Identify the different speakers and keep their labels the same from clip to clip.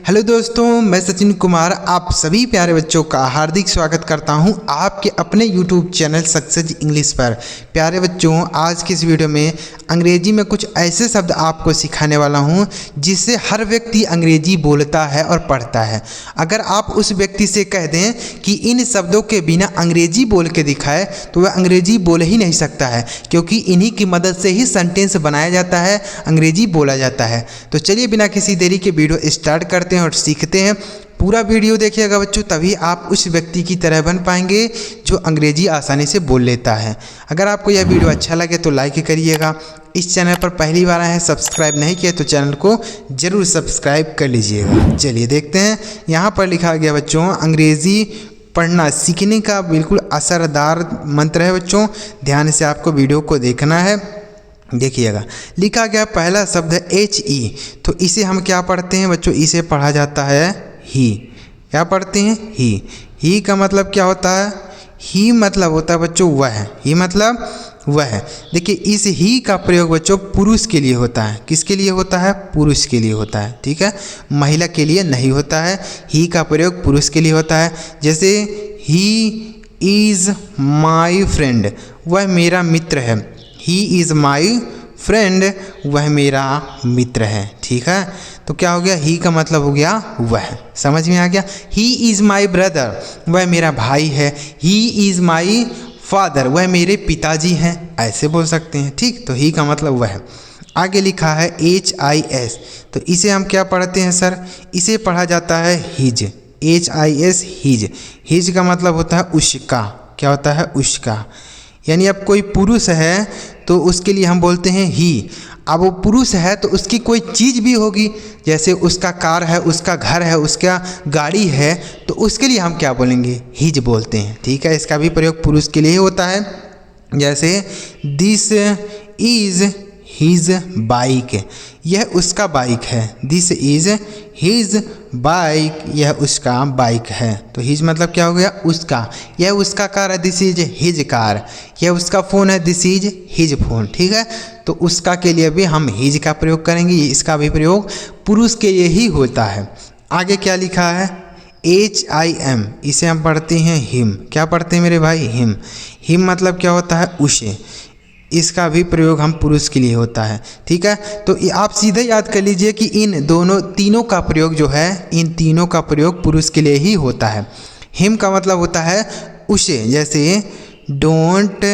Speaker 1: Hello दोस्तों, मैं सचिन कुमार आप सभी प्यारे बच्चों का हार्दिक स्वागत करता हूं आपके अपने यूट्यूब चैनल सक्सेस इंग्लिश पर। प्यारे बच्चों, आज की इस वीडियो में अंग्रेजी में कुछ ऐसे शब्द आपको सिखाने वाला हूं जिससे हर व्यक्ति अंग्रेजी बोलता है और पढ़ता है। अगर आप उस व्यक्ति से कह दें कि इन शब्दों के बिना अंग्रेजी बोल के दिखाए तो वह अंग्रेजी बोल ही नहीं सकता है, क्योंकि इन्हीं की मदद से ही सेंटेंस बनाया जाता है, अंग्रेजी बोला जाता है। तो चलिए बिना किसी देरी के वीडियो स्टार्ट करते हैं और सीखते हैं। पूरा वीडियो देखिएगा बच्चों, तभी आप उस व्यक्ति की तरह बन पाएंगे जो अंग्रेजी आसानी से बोल लेता है। अगर आपको यह वीडियो अच्छा लगे तो लाइक करिएगा। इस चैनल पर पहली बार आए हैं, सब्सक्राइब नहीं किया तो चैनल को जरूर सब्सक्राइब कर लीजिएगा। चलिए देखते हैं। यहाँ पर लिखा गया बच्चों, अंग्रेजी पढ़ना सीखने का बिल्कुल असरदार मंत्र है बच्चों। ध्यान से आपको वीडियो को देखना है। देखिएगा, लिखा गया पहला शब्द है HE। तो इसे हम क्या पढ़ते हैं बच्चों? इसे पढ़ा जाता है ही। क्या पढ़ते हैं? ही। ही का मतलब क्या होता है? ही मतलब होता है बच्चों वह। ही मतलब वह। देखिए, इस ही का प्रयोग बच्चों पुरुष के लिए होता है। किसके लिए होता है? पुरुष के लिए होता है। ठीक है, महिला के लिए नहीं होता है। ही का प्रयोग पुरुष के लिए होता है। जैसे ही इज़ माई फ्रेंड, वह मेरा मित्र है। ही इज़ माई फ्रेंड, वह मेरा मित्र है। ठीक है, तो क्या हो गया? ही का मतलब हो गया वह। समझ में आ गया? ही इज़ माई ब्रदर, वह मेरा भाई है। ही इज़ माई फादर, वह मेरे पिताजी हैं। ऐसे बोल सकते हैं। ठीक, तो ही का मतलब वह। आगे लिखा है HIS। तो इसे हम क्या पढ़ते हैं सर? इसे पढ़ा जाता है हिज। HIS his. हिज का मतलब होता है उसका। क्या होता है? उसका। यानी अब कोई पुरुष है तो उसके लिए हम बोलते हैं ही। अब वो पुरुष है तो उसकी कोई चीज़ भी होगी, जैसे उसका कार है, उसका घर है, उसका गाड़ी है, तो उसके लिए हम क्या बोलेंगे? हिज बोलते हैं। ठीक है, इसका भी प्रयोग पुरुष के लिए ही होता है। जैसे दिस इज़ हिज बाइक, यह उसका बाइक है। दिस इज़ हिज बाइक, यह उसका बाइक है। तो हिज मतलब क्या हो गया? उसका। यह उसका कार है, दिस इज हिज कार। यह उसका फ़ोन है, दिस इज हिज फोन। ठीक है, तो उसका के लिए भी हम हिज का प्रयोग करेंगे। इसका भी प्रयोग पुरुष के लिए ही होता है। आगे क्या लिखा है? HIM। इसे हम पढ़ते हैं हिम। क्या पढ़ते हैं मेरे भाई? हिम। हिम मतलब क्या होता है? उसे। इसका भी प्रयोग हम पुरुष के लिए होता है। ठीक है, तो आप सीधे याद कर लीजिए कि इन तीनों का प्रयोग जो है, इन तीनों का प्रयोग पुरुष के लिए ही होता है। हिम का मतलब होता है उसे। जैसे डोंट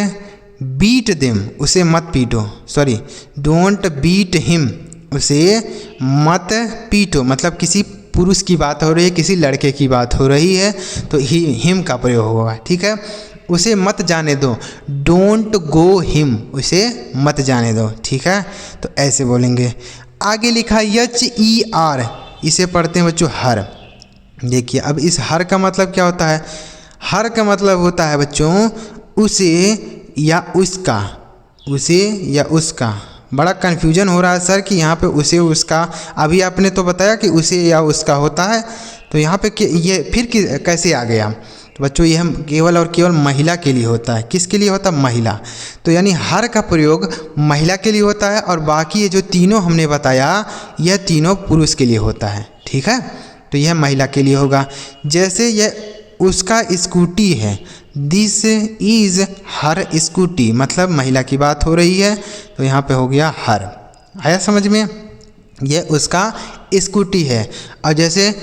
Speaker 1: बीट देम, उसे मत पीटो। सॉरी, डोंट बीट हिम, उसे मत पीटो। मतलब किसी पुरुष की बात हो रही है, किसी लड़के की बात हो रही है, तो हिम का प्रयोग होगा। ठीक है, उसे मत जाने दो। डोंट गो हिम, उसे मत जाने दो। ठीक है, तो ऐसे बोलेंगे। आगे लिखा HER। इसे पढ़ते हैं बच्चों हर। देखिए, अब इस हर का मतलब क्या होता है? हर का मतलब होता है बच्चों उसे या उसका। उसे या उसका। बड़ा कन्फ्यूजन हो रहा है सर कि यहाँ पे उसे उसका, अभी आपने तो बताया कि उसे या उसका होता है, तो यहाँ पे ये फिर कैसे आ गया? तो बच्चों, यह केवल और केवल महिला के लिए होता है। किसके लिए होता है? महिला। तो यानी हर का प्रयोग महिला के लिए होता है, और बाकी ये जो तीनों हमने बताया यह तीनों पुरुष के लिए होता है। ठीक है, तो यह महिला के लिए होगा। जैसे यह उसका स्कूटी है, दिस इज़ हर स्कूटी, मतलब महिला की बात हो रही है, तो यहाँ पे हो गया हर। आया समझ में? यह उसका स्कूटी है। और जैसे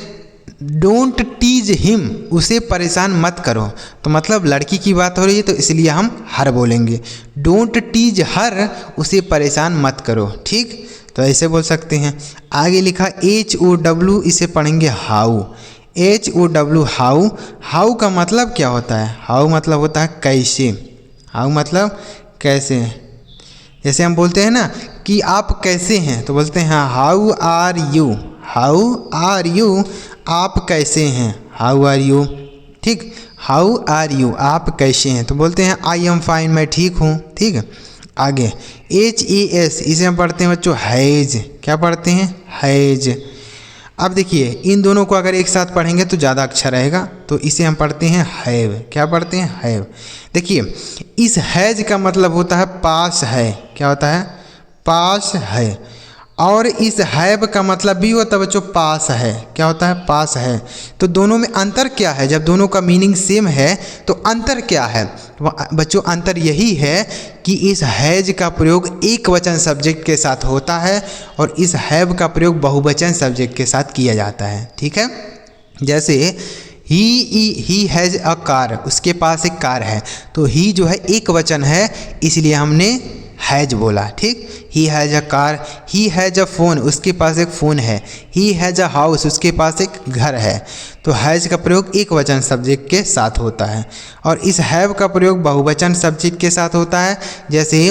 Speaker 1: डोंट टीज हिम, उसे परेशान मत करो, तो मतलब लड़की की बात हो रही है, तो इसलिए हम हर बोलेंगे। डोंट टीज हर, उसे परेशान मत करो। ठीक, तो ऐसे बोल सकते हैं। आगे लिखा HOW। इसे पढ़ेंगे हाउ। HOW how. हाउ का मतलब क्या होता है? हाउ मतलब होता है कैसे। हाउ मतलब कैसे। जैसे हम बोलते हैं ना कि आप कैसे हैं, तो बोलते हैं how are you. How are you, आप कैसे हैं? How are you. ठीक, हाउ आर यू, आप कैसे हैं, तो बोलते हैं आई एम फाइन, मैं ठीक हूँ। ठीक है, आगे HES। इसे हम पढ़ते हैं बच्चों हैज। क्या पढ़ते हैं? हैज। अब देखिए, इन दोनों को अगर एक साथ पढ़ेंगे तो ज़्यादा अच्छा रहेगा, तो इसे हम पढ़ते हैं हैव। क्या पढ़ते हैं? हैव। देखिए, इस हैज का मतलब होता है पास है। क्या होता है? पास है। और इस हैव का मतलब भी होता है बच्चों पास है। क्या होता है? पास है। तो दोनों में अंतर क्या है? जब दोनों का मीनिंग सेम है तो अंतर क्या है? बच्चों अंतर यही है कि इस हैज का प्रयोग एक वचन सब्जेक्ट के साथ होता है और इस हैव का प्रयोग बहुवचन सब्जेक्ट के साथ किया जाता है। ठीक है, जैसे ही हैज़ अ कार, उसके पास एक कार है, तो ही जो है एक वचन है इसलिए हमने हैज बोला। ठीक, he has a car, he has a phone, उसके पास एक फ़ोन है, ही हैज़ अ हाउस, उसके पास एक घर है। तो हैज़ का प्रयोग एक वचन सब्जेक्ट के साथ होता है और इस हैव का प्रयोग बहुवचन सब्जेक्ट के साथ होता है। जैसे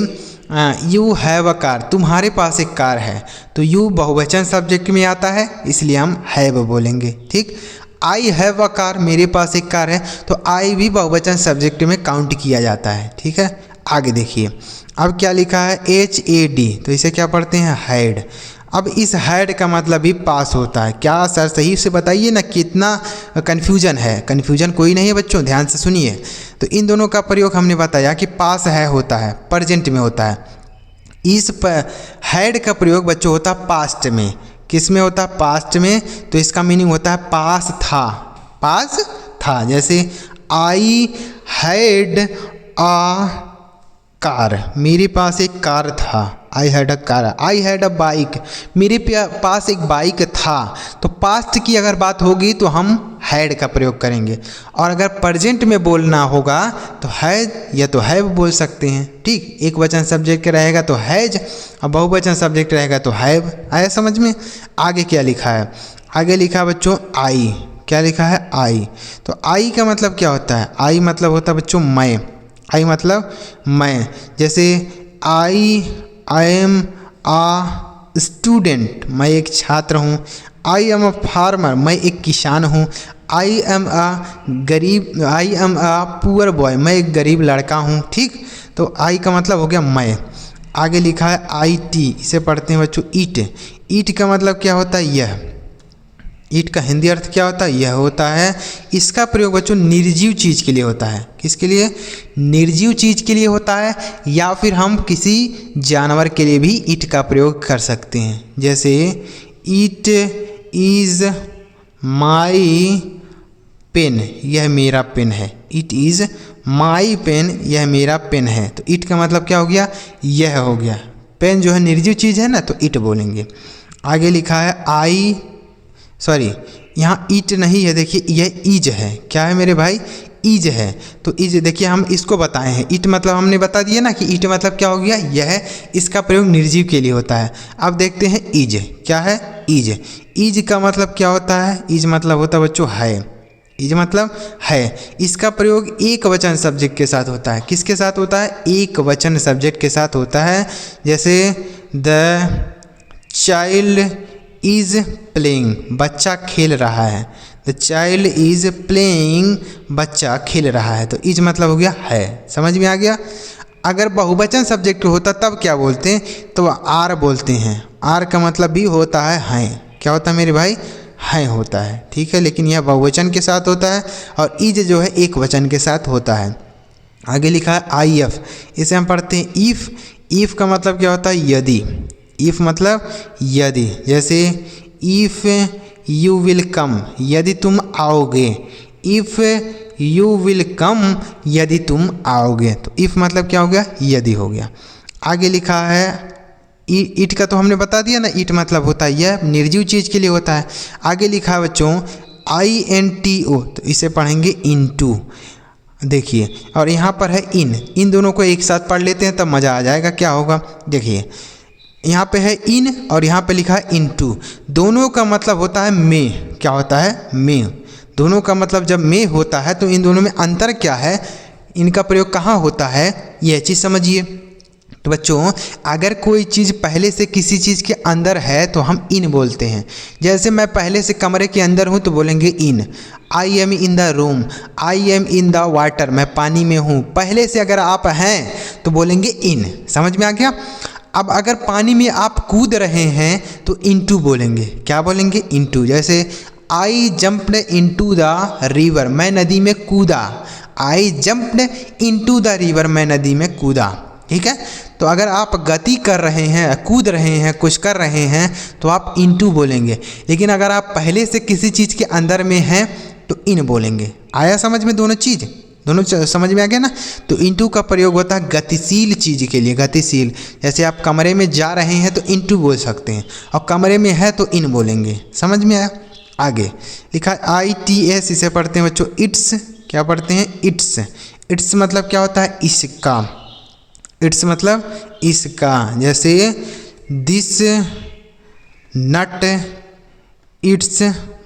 Speaker 1: यू हैव अ कार, तुम्हारे पास एक कार है, तो यू बहुवचन सब्जेक्ट में आता है इसलिए हम हैव बोलेंगे। ठीक, आई हैव अ कार, मेरे पास एक कार है, तो आई भी बहुवचन सब्जेक्ट में काउंट किया जाता है। ठीक है, आगे देखिए अब क्या लिखा है HAD, तो इसे क्या पढ़ते हैं? हैड। अब इस हैड का मतलब भी पास होता है। क्या सर सही से बताइए ना, कितना कन्फ्यूजन है? कन्फ्यूजन कोई नहीं है बच्चों, ध्यान से सुनिए। तो इन दोनों का प्रयोग हमने बताया कि पास है होता है, प्रेजेंट में होता है। इस हैड का प्रयोग बच्चों होता है पास्ट में। किस में होता है? पास्ट में। तो इसका मीनिंग होता है पास था, पास था। जैसे आई हैड अ कार, मेरे पास एक कार था, I had a car. I had a bike, मेरे पास एक बाइक था। तो पास्ट की अगर बात होगी तो हम हैड का प्रयोग करेंगे और अगर प्रेजेंट में बोलना होगा तो हैज या तो हैव बोल सकते हैं। ठीक, एक वचन सब्जेक्ट रहेगा तो हैज और बहुवचन सब्जेक्ट रहेगा तो हैव। आया समझ में? आगे क्या लिखा है? आगे लिखा है बच्चों आई। क्या लिखा है? आई। तो आई का मतलब क्या होता है? आई मतलब होता है बच्चों मैं। आई मतलब मैं। जैसे आई एम आ स्टूडेंट, मैं एक छात्र हूँ। आई एम अ फार्मर, मैं एक किसान हूँ। I am a poor boy, मैं एक गरीब लड़का हूँ। ठीक, तो आई का मतलब हो गया मैं। आगे लिखा है IT, इसे पढ़ते हैं बच्चों ईट। ईट का मतलब क्या होता है? यह। ईट का हिंदी अर्थ क्या होता है? यह होता है। इसका प्रयोग बच्चों निर्जीव चीज़ के लिए होता है। किसके लिए? निर्जीव चीज़ के लिए होता है या फिर हम किसी जानवर के लिए भी ईट का प्रयोग कर सकते हैं। जैसे ईट इज़ माई पेन, यह मेरा पेन है। इट इज़ माई पेन, यह मेरा पेन है। तो ईट का मतलब क्या हो गया? यह हो गया। पेन जो है निर्जीव चीज़ है ना, तो ईट बोलेंगे। आगे लिखा है यहाँ ईट नहीं है, देखिए यह ईज है। क्या है मेरे भाई? ईज है। तो ईज देखिए हम इसको बताए हैं। ईट मतलब हमने बता दिया ना कि ईट मतलब क्या हो गया? यह। इसका प्रयोग निर्जीव के लिए होता है। अब देखते हैं ईज। क्या है? ईज। ईज का मतलब क्या होता है? ईज मतलब होता है बच्चों है। ईज मतलब है। इसका प्रयोग एक वचन सब्जेक्ट के साथ होता है। किसके साथ होता है? एक वचन सब्जेक्ट के साथ होता है। जैसे द चाइल्ड इज़ प्लेइंग, बच्चा खेल रहा है। द चाइल्ड इज़ प्लेइंग, बच्चा खेल रहा है। तो इज मतलब हो गया है। समझ में आ गया? अगर बहुवचन सब्जेक्ट होता तब क्या बोलते हैं? तो आर बोलते हैं। आर का मतलब भी होता है हैं। क्या होता है मेरे भाई? हैं होता है। ठीक है, लेकिन यह बहुवचन के साथ होता है और इज जो है एक वचन के साथ होता है। आगे लिखा है IF, इसे हम पढ़ते हैं ईफ। ईफ का मतलब क्या होता है? यदि। इफ़ मतलब यदि। जैसे इफ़ यू विल कम, यदि तुम आओगे। इफ़ यू विल कम, यदि तुम आओगे। तो इफ़ मतलब क्या हो गया? यदि हो गया। आगे लिखा है ईट का तो हमने बता दिया ना, ईट मतलब होता है यह, निर्जीव चीज़ के लिए होता है। आगे लिखा है बच्चों INTO, तो इसे पढ़ेंगे इनटू। देखिए, और यहाँ पर है इन दोनों को एक साथ पढ़ लेते हैं तब मज़ा आ जाएगा। क्या होगा? देखिए यहाँ पे है इन और यहाँ पे लिखा है इनटू। दोनों का मतलब होता है में। क्या होता है? में। दोनों का मतलब जब में होता है तो इन दोनों में अंतर क्या है, इनका प्रयोग कहाँ होता है, यह चीज़ समझिए। तो बच्चों अगर कोई चीज़ पहले से किसी चीज़ के अंदर है तो हम इन बोलते हैं। जैसे मैं पहले से कमरे के अंदर हूँ तो बोलेंगे in. I am in the room, I am in the water, मैं पानी में हूँ। पहले से अगर आप हैं तो बोलेंगे इन। समझ में आ गया? अब अगर पानी में आप कूद रहे हैं तो इनटू बोलेंगे। क्या बोलेंगे? इनटू। जैसे आई जंप्ड इनटू द रिवर, मैं नदी में कूदा। आई जंप्ड इनटू द रिवर, मैं नदी में कूदा। ठीक है। तो अगर आप गति कर रहे हैं, कूद रहे हैं, कुछ कर रहे हैं तो आप इनटू बोलेंगे, लेकिन अगर आप पहले से किसी चीज़ के अंदर में हैं तो इन बोलेंगे। आया समझ में दोनों चीज़? दोनों समझ में आ गया ना। तो इनटू का प्रयोग होता है गतिशील चीज़ के लिए, गतिशील। जैसे आप कमरे में जा रहे हैं तो इनटू बोल सकते हैं, और कमरे में है तो इन बोलेंगे। समझ में आया? आगे लिखा ITS, इसे पढ़ते हैं बच्चों इट्स। क्या पढ़ते हैं? इट्स। इट्स मतलब क्या होता है? इसका। इट्स मतलब इसका। जैसे this nut it's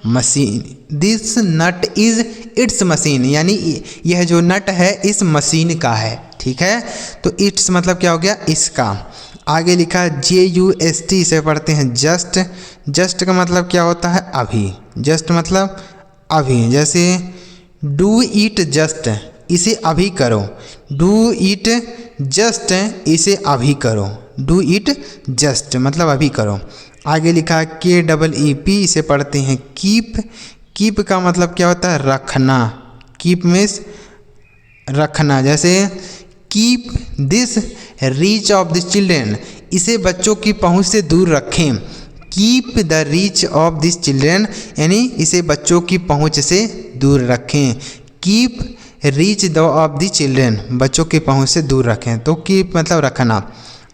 Speaker 1: machine, this nut is it's machine, यानी यह जो नट है इस मशीन का है। ठीक है। तो इट्स मतलब क्या हो गया? इसका। आगे लिखा JUST, इसे पढ़ते हैं जस्ट। जस्ट का मतलब क्या होता है? अभी। जस्ट मतलब अभी। जैसे डू इट जस्ट, इसे अभी करो। डू इट जस्ट, इसे अभी करो। डू इट जस्ट मतलब अभी करो। आगे लिखा KEEP, इसे पढ़ते हैं कीप। कीप का मतलब क्या होता है? रखना। कीप मीन्स रखना। जैसे keep this reach of this children, इसे बच्चों की पहुंच से दूर रखें। Keep the reach of this children, यानी इसे बच्चों की पहुंच से दूर रखें। Keep reach the of the children, बच्चों की पहुंच से दूर रखें। तो कीप मतलब रखना।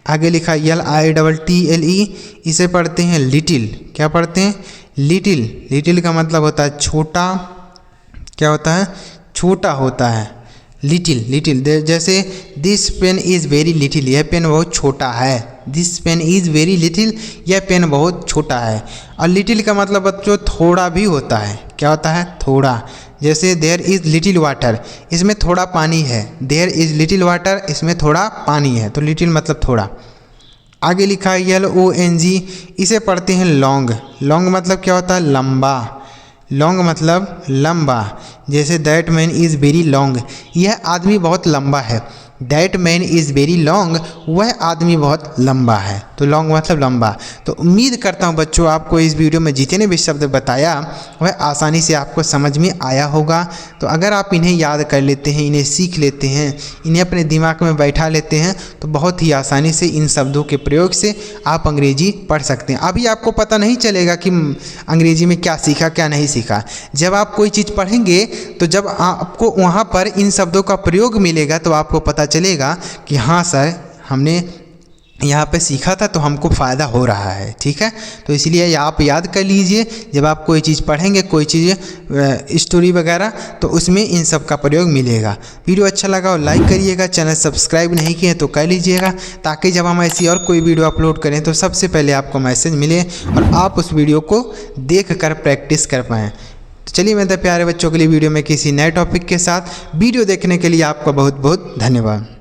Speaker 1: आगे लिखा LITTLE, इसे पढ़ते हैं लिटिल। क्या पढ़ते हैं? लिटिल। लिटिल का मतलब होता है छोटा। क्या होता है? छोटा होता है। लिटिल। लिटिल जैसे this pen is very little, यह पेन बहुत छोटा है। This pen is very little, यह पेन बहुत छोटा है। और लिटिल का मतलब बच्चों थोड़ा भी होता है। क्या होता है? थोड़ा। जैसे देयर इज़ लिटिल वाटर, इसमें थोड़ा पानी है। देयर इज़ लिटिल वाटर, इसमें थोड़ा पानी है। तो लिटिल मतलब थोड़ा। आगे लिखा है LONG, इसे पढ़ते हैं लॉन्ग। लॉन्ग मतलब क्या होता है? लंबा। लॉन्ग मतलब लंबा। जैसे that man is very long, यह आदमी बहुत लंबा है। That man is very long, वह आदमी बहुत लंबा है। तो लॉन्ग मतलब लंबा। तो उम्मीद करता हूँ बच्चों आपको इस वीडियो में जितने भी शब्द बताया वह आसानी से आपको समझ में आया होगा। तो अगर आप इन्हें याद कर लेते हैं, इन्हें सीख लेते हैं, इन्हें अपने दिमाग में बैठा लेते हैं तो बहुत ही आसानी से इन शब्दों के प्रयोग से आप अंग्रेजी पढ़ सकते हैं। अभी आपको पता नहीं चलेगा कि अंग्रेजी में क्या सीखा क्या नहीं सीखा। जब आप कोई चीज़ पढ़ेंगे तो जब आपको वहाँ पर इन शब्दों का प्रयोग मिलेगा तो आपको पता चलेगा कि हाँ सर हमने यहाँ पे सीखा था तो हमको फ़ायदा हो रहा है। ठीक है। तो इसलिए आप याद कर लीजिए, जब आप कोई चीज़ पढ़ेंगे, कोई चीज़ स्टोरी वगैरह, तो उसमें इन सब का प्रयोग मिलेगा। वीडियो अच्छा लगा और लाइक करिएगा। चैनल सब्सक्राइब नहीं किए तो कर लीजिएगा, ताकि जब हम ऐसी और कोई वीडियो अपलोड करें तो सबसे पहले आपको मैसेज मिले और आप उस वीडियो को देख कर प्रैक्टिस कर पाएँ। तो चलिए मेरे प्यारे बच्चों के लिए वीडियो में किसी नए टॉपिक के साथ वीडियो देखने के लिए आपका बहुत बहुत धन्यवाद।